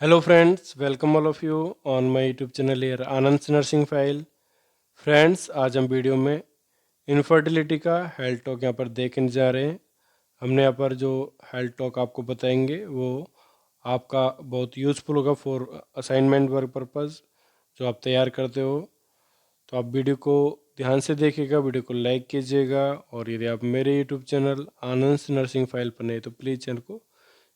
Hello friends, welcome all of you on my YouTube channel here Anand nursing file. Friends, आज हम video में infertility का health talk यहाँ पर देखने जा रहे हैं। हमने यहाँ पर जो हेल्थ टॉक आपको बताएंगे वो आपका बहुत यूज़फुल होगा फॉर असाइनमेंट वर्क पर्पज़ जो आप तैयार करते हो। तो आप वीडियो को ध्यान से देखिएगा, वीडियो को लाइक कीजिएगा और यदि आप मेरे यूट्यूब चैनल आनंद नर्सिंग फाइल पर नहीं तो प्लीज़ चैनल को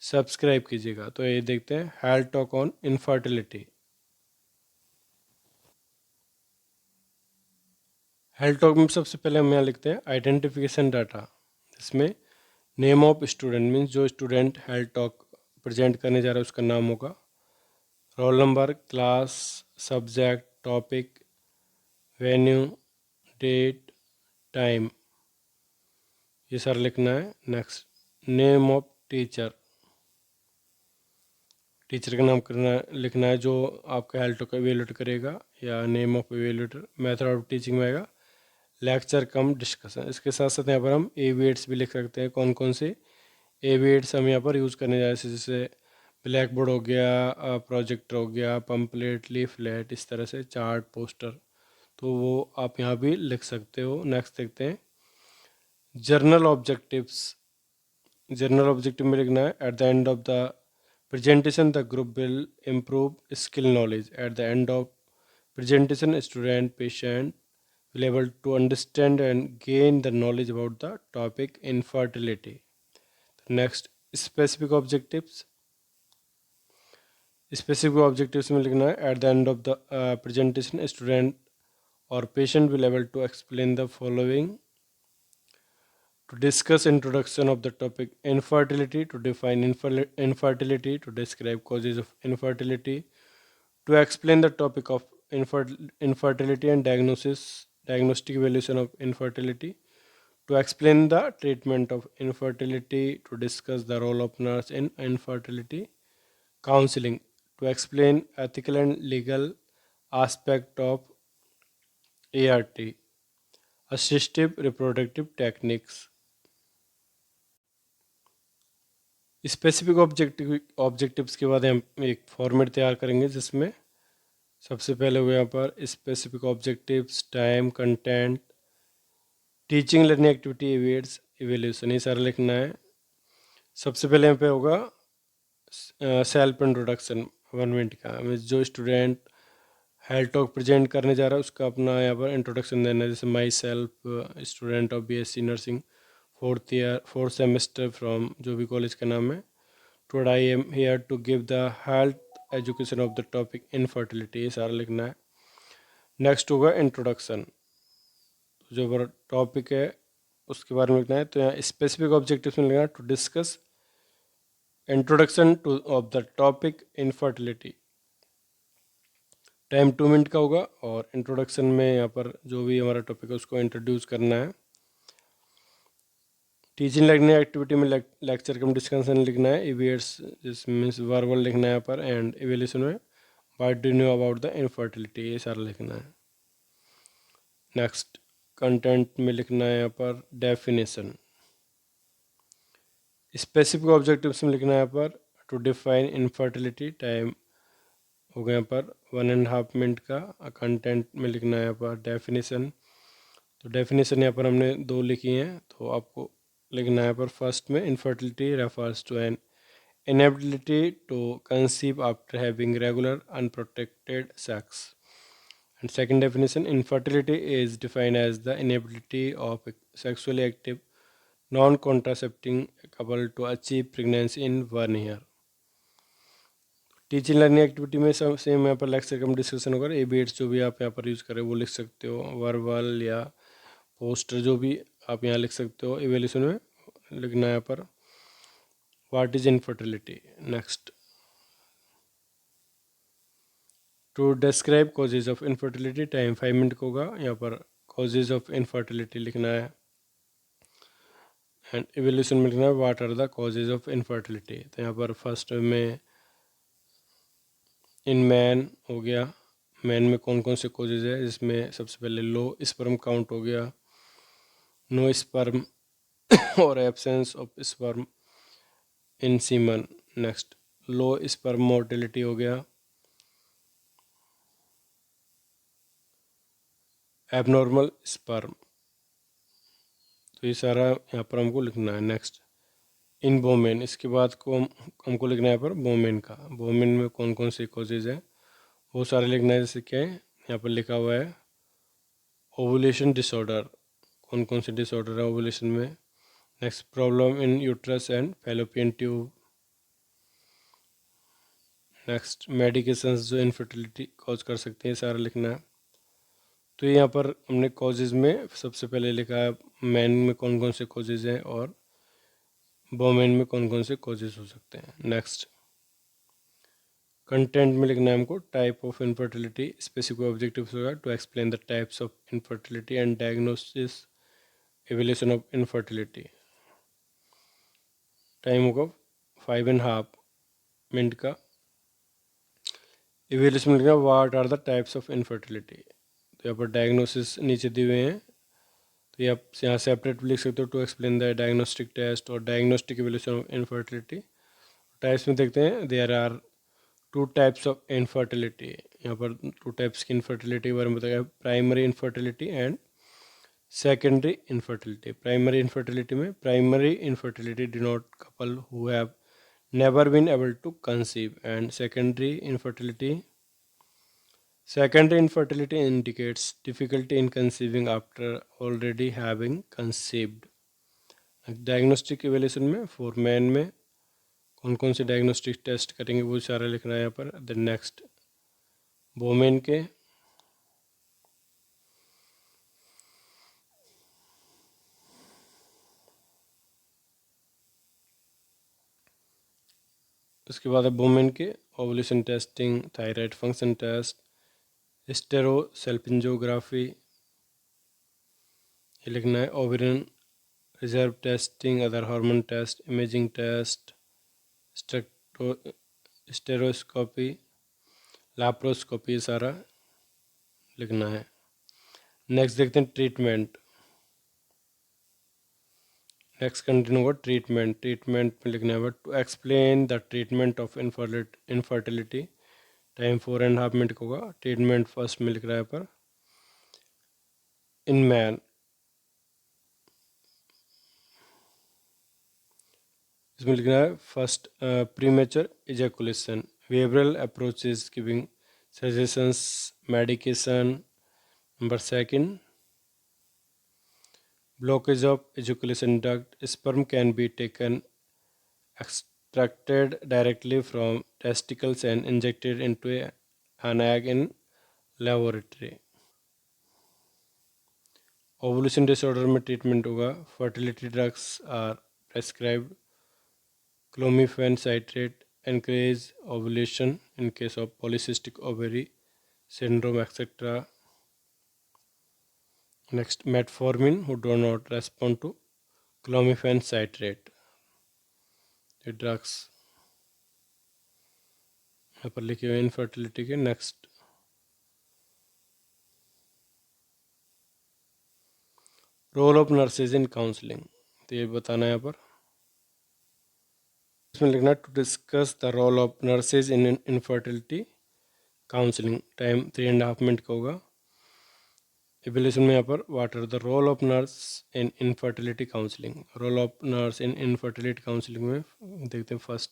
सब्सक्राइब कीजिएगा। तो ये देखते हैं health talk on infertility. Health talk में सबसे पहले हम यहाँ लिखते हैं आइडेंटिफिकेशन डाटा, जिसमें नेम ऑफ स्टूडेंट मीन्स जो स्टूडेंट हेल्थ टॉक प्रेजेंट करने जा रहा है उसका नाम होगा, roll number, class, subject, topic, venue, date, time, ये सारा लिखना है। Next, name of teacher, teacher का नाम करना लिखना है जो आपका हेल्थ टॉक एवेल्यूट करेगा, या name of evaluator. Method of teaching में आएगा लेक्चर कम डिस्कशन। इसके साथ साथ यहाँ पर हम एविएट्स भी लिख सकते हैं, कौन कौन से एविएट्स हम यहाँ पर यूज़ करने जा रहे हैं, जैसे ब्लैक बोर्ड हो गया, प्रोजेक्टर हो गया, पम्पलेट, लीफलेट, इस तरह से चार्ट, पोस्टर, तो वो आप यहाँ भी लिख सकते हो। नेक्स्ट देखते हैं जर्नल ऑब्जेक्टिव्स। जर्नल ऑब्जेक्टिव में लिखना है at the end of the presentation the group will improve skill knowledge. At the end of presentation, student patient will able to understand and gain the knowledge about the topic infertility. Next, specific objectives. Specific objectives में लिखना है at the end of the presentation, student or patient will able to explain the following: to discuss introduction of the topic infertility, to define infertility, to describe causes of infertility, to explain the topic of infertility and diagnostic evaluation of infertility, to explain the treatment of infertility, to discuss the role of nurse in infertility counseling, to explain ethical and legal aspect of ART, assistive reproductive techniques. Specific objectives के बाद हम एक format तैयार करेंगे, जिसमें सबसे पहले हुए यहाँ पर specific objectives, time, content, teaching learning activity, events, evaluation, ये सारा लिखना है। सबसे पहले यहाँ पे होगा सेल्फ इंट्रोडक्शन 1 मिनट का, मीन्स जो स्टूडेंट हेल्थ टॉक प्रेजेंट करने जा रहा है उसका अपना यहाँ पर इंट्रोडक्शन देना है, जैसे myself, student of BSc nursing, 4th year 4th semester from जो भी कॉलेज का नाम है। Today I am here to give the health education of the topic infertility, ये सारा लिखना है। नेक्स्ट होगा इंट्रोडक्शन, जो टॉपिक है उसके बारे में लिखना है। तो यहाँ स्पेसिफिक ऑब्जेक्टिव्स में लिखना है to discuss introduction to of the topic infertility. Time 2 minute का होगा और इंट्रोडक्शन में यहाँ पर जो भी हमारा टॉपिक है उसको इंट्रोड्यूस करना है। टीचिंग लर्निंग एक्टिविटी में लेक्चर कम डिस्कशन लिखना है। इवेट्स जिस मीन्स वर्बल लिखना है यहाँ पर, एंड इवेल्यूशन में what do you know about the infertility, ये सारा लिखना है। नेक्स्ट, कंटेंट में लिखना है यहाँ पर डेफिनेशन। स्पेसिफिक ऑब्जेक्टिव्स में लिखना है यहाँ पर टू डिफाइन इनफर्टिलिटी। टाइम हो गया यहाँ पर 1.5 मिनट का। कंटेंट में लिखना है यहाँ पर डेफिनेशन। तो डेफिनेशन यहाँ पर हमने 2 लिखी हैं, तो आपको लिखना है यहाँ पर फर्स्ट में infertility refers to an inability to conceive after having regular unprotected sex. And second definition, infertility is defined as the inability of a sexually active non-contracepting couple to achieve pregnancy in 1 year. Teaching learning activity में सब same यहाँ पर lecture कम discussion होगा। एबीएड्स जो भी आप यहाँ पर यूज़ करें वो लिख सकते हो, वर्बल या पोस्टर जो भी आप यहाँ लिख सकते हो। इवेल्यूशन में लिखना है यहाँ पर what is infertility. Next, to describe causes of infertility. Time 5 minute का होगा, यहाँ पर कॉजेज ऑफ इनफर्टिलिटी लिखना है। एंड इवेल्यूशन में लिखना है what are the causes of infertility. तो यहाँ पर फर्स्ट में इन मैन हो गया, मैन में कौन कौन से कॉजेज है, जिसमें सबसे पहले लो स्पर्म काउंट हो गया, नो स्पर्म और absence of sperm in semen. Next, low sperm mortality हो गया, एबनॉर्मल स्पर्म। तो ये सारा यहाँ पर हमको लिखना है। नेक्स्ट इन वोमेन, इसके बाद को हमको लिखना है यहाँ पर वोमेन का। वोमेन में कौन कौन से कॉजेज हैं वो सारे लिखना है। जैसे क्या है यहाँ पर लिखा हुआ है ओवुलेशन डिसऑर्डर, कौन कौन से डिसऑर्डर है ओवुलेशन में। Next problem in uterus and fallopian tube. Next medications जो इनफर्टिलिटी कॉज कर सकते हैं, सारा लिखना है। तो यहाँ पर हमने कॉजेज में सबसे पहले लिखा है मैन में कौन कौन से कॉजेज हैं और वोमेन में कौन कौन से कॉजेज हो सकते हैं। नेक्स्ट कंटेंट में लिखना है हमको type of infertility, specific objectives होगा to explain the types of infertility and diagnosis evaluation of infertility. Time होगा 5.5 मिनट का। एवल्यूशन में लिखना what are the types of infertility. तो यहाँ पर डायग्नोसिस नीचे दिए हुए हैं, तो ये आप यहाँ सेपरेट लिख सकते हो to explain the diagnostic test और diagnostic evaluation of infertility. Types में देखते हैं there are 2 types of infertility. यहाँ पर 2 टाइप्स की इनफर्टिलिटी के बारे में बताया, primary infertility and secondary infertility. Primary infertility denote couple who have never been able to conceive, and secondary infertility indicates difficulty in conceiving after already having conceived. Diagnostic evaluation में for man में कौन कौन से diagnostic test करेंगे वो सारा लिखना है यहाँ पर। द नेक्स्ट वोमेन के उसके बाद वोमेन के ovulation testing, thyroid function test, hysterosalpingography ये लिखना है। Ovarian reserve testing, other hormone test, imaging test, hysteroscopy, laparoscopy सारा लिखना है। नेक्स्ट देखते हैं ट्रीटमेंट। नेक्स्ट कंटिन्यू होगा ट्रीटमेंट में लिखना है to explain the treatment of infertility. Time 4.5 minute का होगा। ट्रीटमेंट फर्स्ट में लिख रहा है पर इन मैन, इसमें लिखना है first premature ejaculation, behavioural approaches giving suggestions, medication. Number second blockage of ejaculation duct, sperm can be taken extracted directly from testicles and injected into an egg in laboratory. Ovulation disorder में treatment होगा fertility drugs are prescribed, clomiphene citrate encourage ovulation in case of polycystic ovary syndrome etc. Next metformin who do not respond to clomiphene citrate, the drugs यहाँ पर लिखे हुए इनफर्टिलिटी के। Next role of nurses in counselling, तो ये बताना है यहाँ पर। इसमें लिखना to discuss the role of nurses in infertility counselling. Time 3.5 minute का होगा। एवल्यूशन में यहाँ पर what are the role of nurse in infertility counselling. Role of nurse in infertility counselling में देखते हैं first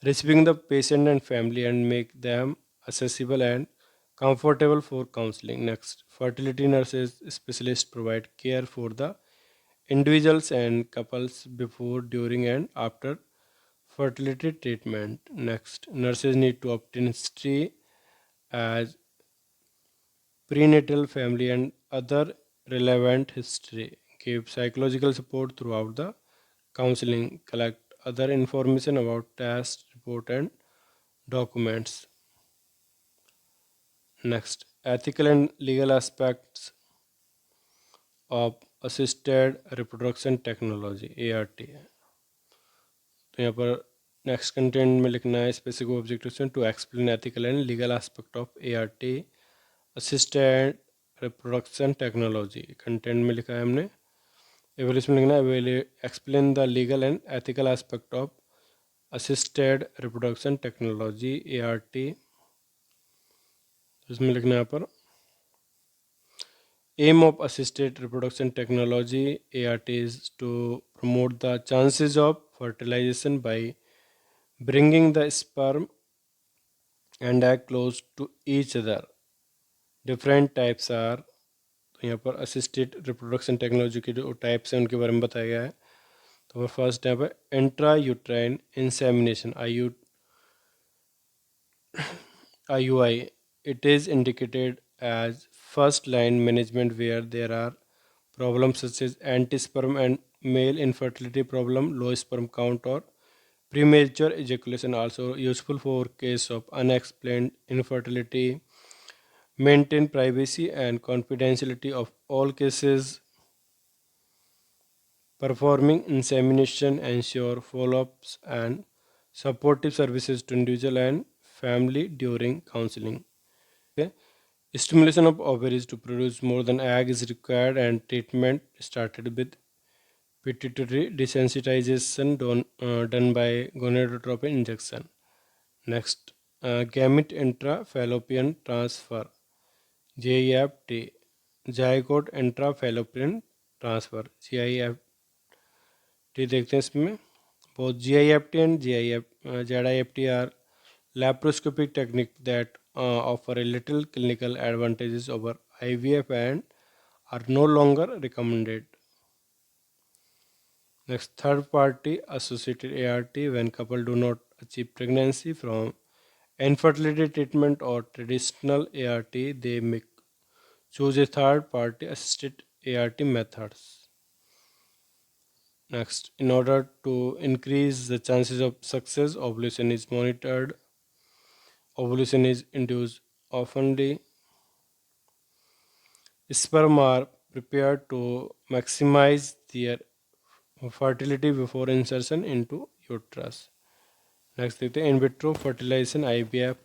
receiving the patient and family and make them accessible and comfortable for counseling. Next, fertility nurses specialists provide care for the individuals and couples before, during, and after fertility treatment. Next, nurses need to obtain history as prenatal, family, and other relevant history. Give psychological support throughout the counseling. Collect other information about test report and documents. Next, ethical and legal aspects of assisted reproduction technology ART। तो यहाँ पर next content में लिखना है specific objective to explain ethical and legal aspect of ART assisted reproduction technology. Content में लिखा है हमने। एवल्यूशन लिखना है explain the legal and ethical aspect of assisted reproduction technology ART, इसमें लिखना है यहाँ पर aim of assisted reproduction technology ART is to promote the chances of fertilization by bringing the sperm and egg close to each other. Different types are, तो यहाँ पर assisted reproduction technology के जो टाइप्स हैं उनके बारे में बताया गया है। तो फर्स्ट टाइप है intra uterine insemination IUI. It is indicated as first line management where there are problems such as anti-sperm and male infertility problem, low sperm count or premature ejaculation. Also useful for case of unexplained infertility. Maintain privacy and confidentiality of all cases. Performing insemination, ensure follow-ups and supportive services to individual and family during counseling. Okay. Stimulation of ovaries to produce more than egg is required, and treatment started with pituitary desensitization done by gonadotropin injection. Next, gamete intrafallopian transfer (GIFT), zygote intrafallopian transfer (GIFT). देखते हैं इसमें both GIFT and ZIFT are laparoscopic technique that offer a little clinical advantages over IVF and are no longer recommended. Next, third party associated ART. When couple do not achieve pregnancy from infertility treatment or traditional ART, they may choose a third party assisted ART methods. Next, in order to increase the chances of success, ovulation is monitored. Ovulation is induced oftenly. Sperm are prepared to maximize their fertility before insertion into uterus. Next, देखते हैं in vitro fertilization IVF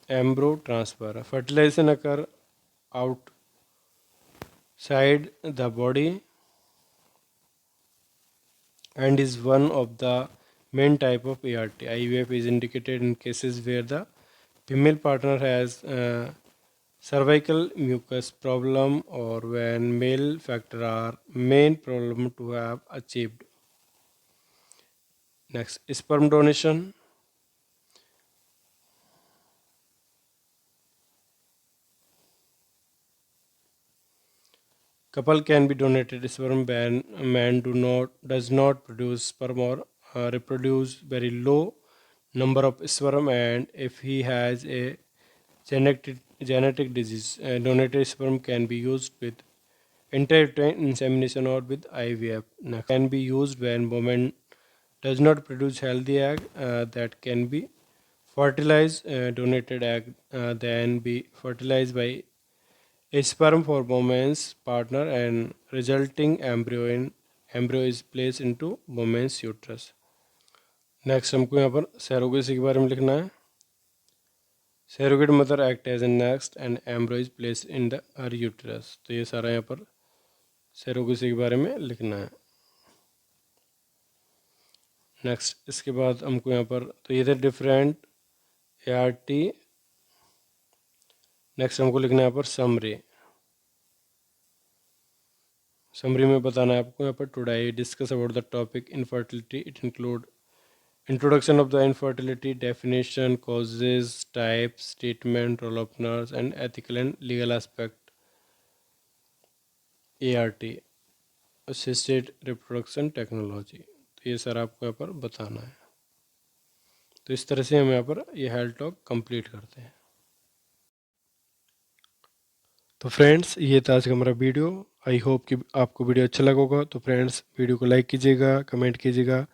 embryo transfer. Fertilization occur outside the body and is one of the main type of ART. IVF is indicated in cases where the female partner has cervical mucus problem or when male factor are main problem to have achieved. Next, sperm donation. Couple can be donated sperm when a man does not produce sperm or reproduce very low number of sperm, and if he has a genetic disease. Donated sperm can be used with intrauterine insemination or with IVF. Next, can be used when woman does not produce healthy egg that can be fertilized. Donated egg then be fertilized by a sperm for woman's partner and resulting embryo is placed into woman's uterus. Next हमको यहाँ पर surrogacy के बारे में लिखना है. Surrogate mother act as a nest and embryo is placed in the her uterus. तो ये सारा यहाँ पर सैरोगेसी के बारे में लिखना है. नेक्स्ट इसके बाद हमको यहाँ पर तो ये थे डिफरेंट ART. नेक्स्ट हमको लिखना है यहाँ पर समरी में बताना है आपको यहाँ पर today I discuss about the topic infertility. It include introduction of the infertility, definition, causes, types, treatment, role of nurse and ethical and legal aspect. ART assisted reproduction technology. तो ये सर आपको यहाँ पर बताना है. तो इस तरह से हम यहाँ पर ये हेल्थ टॉक कंप्लीट करते हैं. तो फ्रेंड्स ये था आज का हमारा वीडियो. आई होप कि आपको वीडियो अच्छा लगा होगा. तो फ्रेंड्स वीडियो को लाइक कीजिएगा, कमेंट कीजिएगा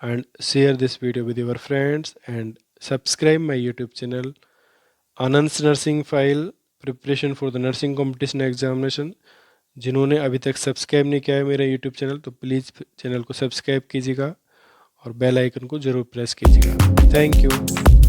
and share this video with your friends and subscribe my YouTube channel Anand's Nursing File Preparation for the Nursing Competition Examination. जिन्होंने अभी तक सब्सक्राइब नहीं किया है मेरा YouTube चैनल तो प्लीज़ चैनल को सब्सक्राइब कीजिएगा और बेल आइकन को ज़रूर प्रेस कीजिएगा. Thank you.